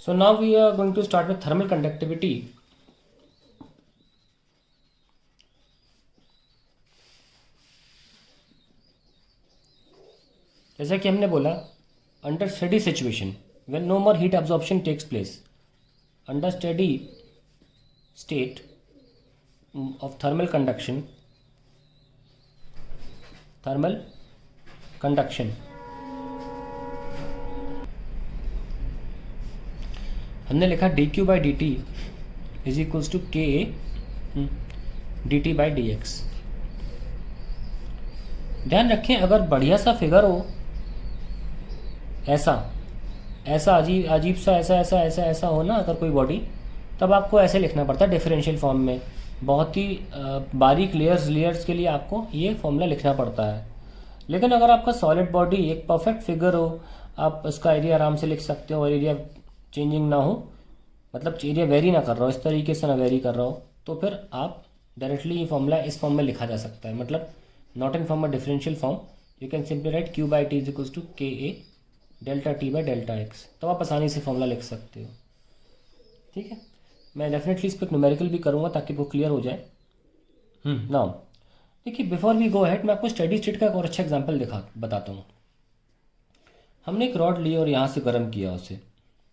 So now we are going to start with thermal conductivity. जैसा कि हमने बोला, under steady situation when no more heat absorption takes place, under steady state of thermal conduction, हमने लिखा dq by dt is equals to ka dt by dx. ध्यान रखें, अगर बढ़िया सा फिगर हो, ऐसा अजीब सा ऐसा हो ना, अगर कोई बॉडी, तब आपको ऐसे लिखना पड़ता है डिफरेंशियल फॉर्म में. बहुत ही बारीक लेयर्स के लिए आपको ये फॉर्मूला लिखना पड़ता है. लेकिन अगर आपका सॉलिड बॉडी एक परफेक्ट फिगर हो, आप इसका एरिया आराम से लिख सकते हो और एरिया चेंजिंग ना हो, मतलब एरिया वेरी ना कर रहा हो, इस तरीके से ना वेरी कर रहा हो, तो फिर आप डायरेक्टली ये फॉर्मूला इस फॉर्म में लिखा जा सकता है. मतलब not in form of differential form, you can simply write q by T is equals to K A delta T by delta X. तो आप आसानी से फॉर्मूला लिख सकते हो. ठीक है, मैं डेफिनेटली इस पर न्यूमेरिकल भी करूँगा ताकि वो क्लियर हो जाए. नाउ देखिए, बिफोर वी गो अहेड, मैं आपको स्टेडी स्टेट का एक और अच्छा एग्जांपल बताता हूँ. हमने एक रॉड ली और यहाँ से गर्म किया उसे,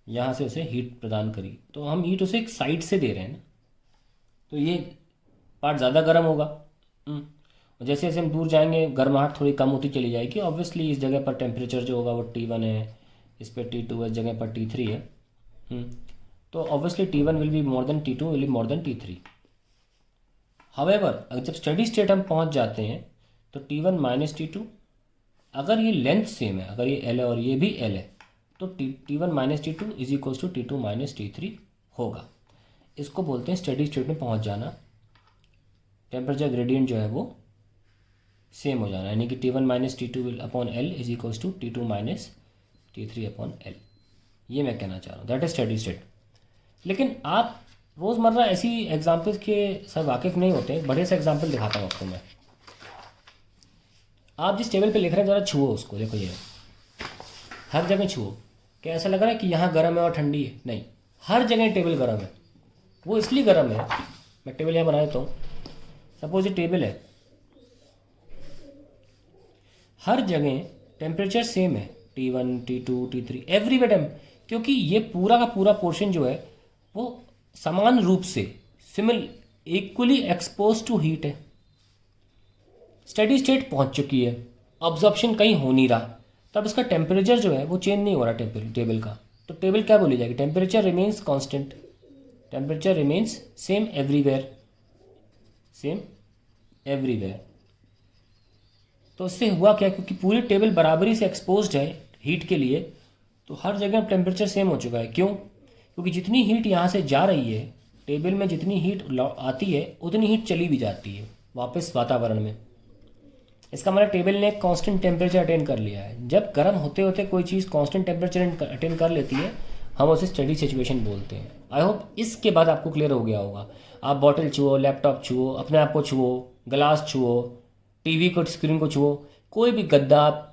यहाँ से उसे हीट प्रदान करी, तो हम हीट उसे एक साइड से दे रहे हैं ना, तो ये पार्ट ज़्यादा गर्म होगा. जैसे जैसे हम दूर जाएंगे गर्माहट थोड़ी कम होती चली जाएगी. ऑब्वियसली इस जगह पर टेम्परेचर जो होगा वो T1 है, इस पर T2 है, इस जगह पर T3 है. तो obviously T1 will be more than T2 will be more than T3. However जब स्टेडी स्टेट हम पहुंच जाते हैं तो T1 माइनस T2, अगर ये लेंथ सेम है, अगर ये L है और ये भी L है, तो T1 minus T2 is equals to T2 minus T3 होगा. इसको बोलते हैं स्टेडी स्टेट में पहुंच जाना. टेम्परेचर ग्रेडियंट जो है वो सेम हो जाना, यानी कि T1 minus T2 will upon L is equals to T2 minus T3 upon L. ये मैं कहना चाह रहा हूँ, दैट इज स्टेडी स्टेट. लेकिन आप रोज़मर्रा ऐसी एग्जाम्पल्स के सब वाकिफ़ नहीं होते. बड़े से एग्जाम्पल दिखाता हूँ आपको मैं. आप जिस टेबल पे लिख रहे हैं ज़रा छुओ उसको, देखो ये हर जगह छुओ. क्या ऐसा लग रहा है कि यहाँ गर्म है और ठंडी है? नहीं, हर जगह टेबल गर्म है. वो इसलिए गर्म है, मैं टेबल यहाँ बना देता हूँ. सपोज ये टेबल है, हर जगह टेम्परेचर सेम है, T1 T2 T3 एवरीवेयर, क्योंकि ये पूरा का पूरा पोर्शन जो है वो समान रूप से इक्वली एक्सपोज टू हीट है. स्टेडी स्टेट पहुंच चुकी है, ऑब्जॉर्प्शन कहीं हो नहीं रहा, तब इसका टेम्परेचर जो है वो चेंज नहीं हो रहा टेबल का. तो टेबल क्या बोली जाएगी? Temperature remains constant, temperature remains same everywhere. तो इससे हुआ क्या, क्योंकि पूरी टेबल बराबरी से एक्सपोज्ड है हीट के लिए, तो हर जगह टेम्परेचर सेम हो चुका है. क्यों? क्योंकि जितनी हीट यहाँ से जा रही है टेबल में, जितनी हीट आती है उतनी हीट चली भी जाती है वापस वातावरण में. इसका मतलब टेबल ने एक कांस्टेंट टेम्परेचर अटेन कर लिया है. जब गर्म होते होते कोई चीज़ कांस्टेंट टेम्परेचर अटेन कर लेती है, हम उसे स्टेडी सिचुएशन बोलते हैं. आई होप इसके बाद आपको क्लियर हो गया होगा. आप बॉटल छुओ, लैपटॉप छुओ, अपने आप को छुओ, ग्लास छुओ, टीवी को स्क्रीन को छुओ, कोई भी गद्दा,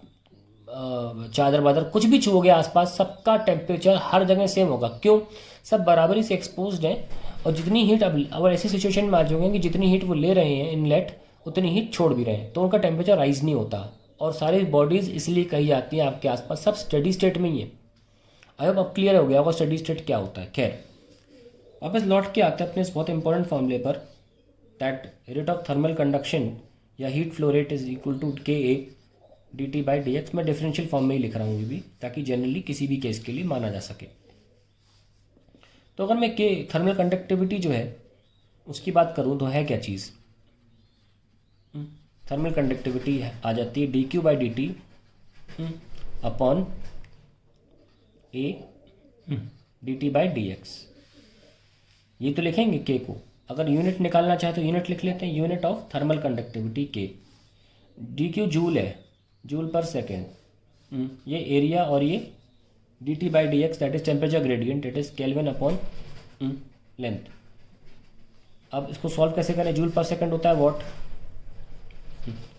चादर वादर कुछ भी छुओगे आसपास, सबका टेम्परेचर हर जगह सेम होगा. क्यों? सब बराबरी से एक्सपोज्ड हैं. और जितनी हीट अब ऐसी सिचुएशन में आ जाओगे कि जितनी हीट वो ले रहे हैं इनलेट, उतनी हीट छोड़ भी रहे हैं, तो उनका टेम्परेचर राइज नहीं होता. और सारी बॉडीज़ इसलिए कही जाती हैं आपके आसपास सब स्टेडी स्टेट में ही है. आई होप अब क्लियर हो गया होगा स्टेडी स्टेट क्या होता है. खैर, वापस लौट के आते हैं अपने इस बहुत इंपॉर्टेंट फॉर्मूले पर, that rate of thermal conduction या heat flow rate is equal to K A D T by D X. मैं डिफरेंशियल फॉर्म में ही लिख रहा हूँ ये भी, ताकि जनरली किसी भी केस के लिए माना जा सके. तो अगर मैं के थर्मल कंडक्टिविटी जो है उसकी बात करूँ तो है क्या चीज़? थर्मल कंडक्टिविटी आ जाती है D Q by D T upon A D T by D x. ये तो लिखेंगे के को. अगर यूनिट निकालना चाहे तो यूनिट लिख लेते हैं, यूनिट ऑफ थर्मल कंडक्टिविटी के. डी क्यू जूल है, जूल पर सेकेंड. ये एरिया और ये D T by D x that is temperature gradient, it is kelvin upon length. अब इसको सॉल्व कैसे करें? जूल पर सेकेंड होता है वॉट,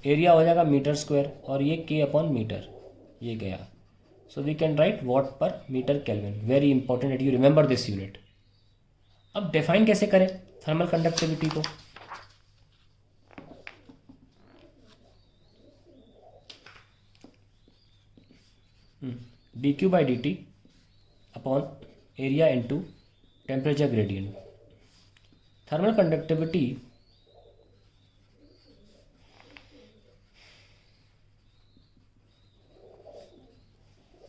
एरिया हो जाएगा मीटर स्क्वायर, और ये के अपॉन मीटर, ये गया. So we can write watt per meter Kelvin. Very important that you remember this unit. अब define कैसे करें thermal conductivity को? dq by dt upon area into temperature gradient. Thermal conductivity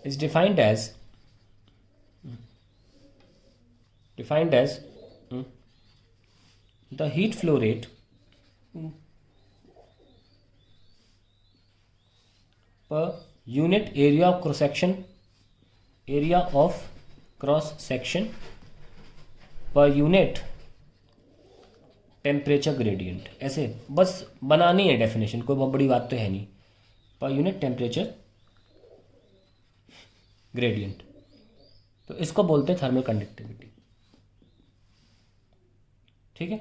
is defined as the heat flow rate per unit area of cross section per unit temperature gradient. ऐसे बस बनानी है definition, कोई बहुत बड़ी बात तो है नहीं. पर यूनिट टेम्परेचर ग्रेडियंट, तो इसको बोलते हैं थर्मल कंडक्टिविटी. ठीक है.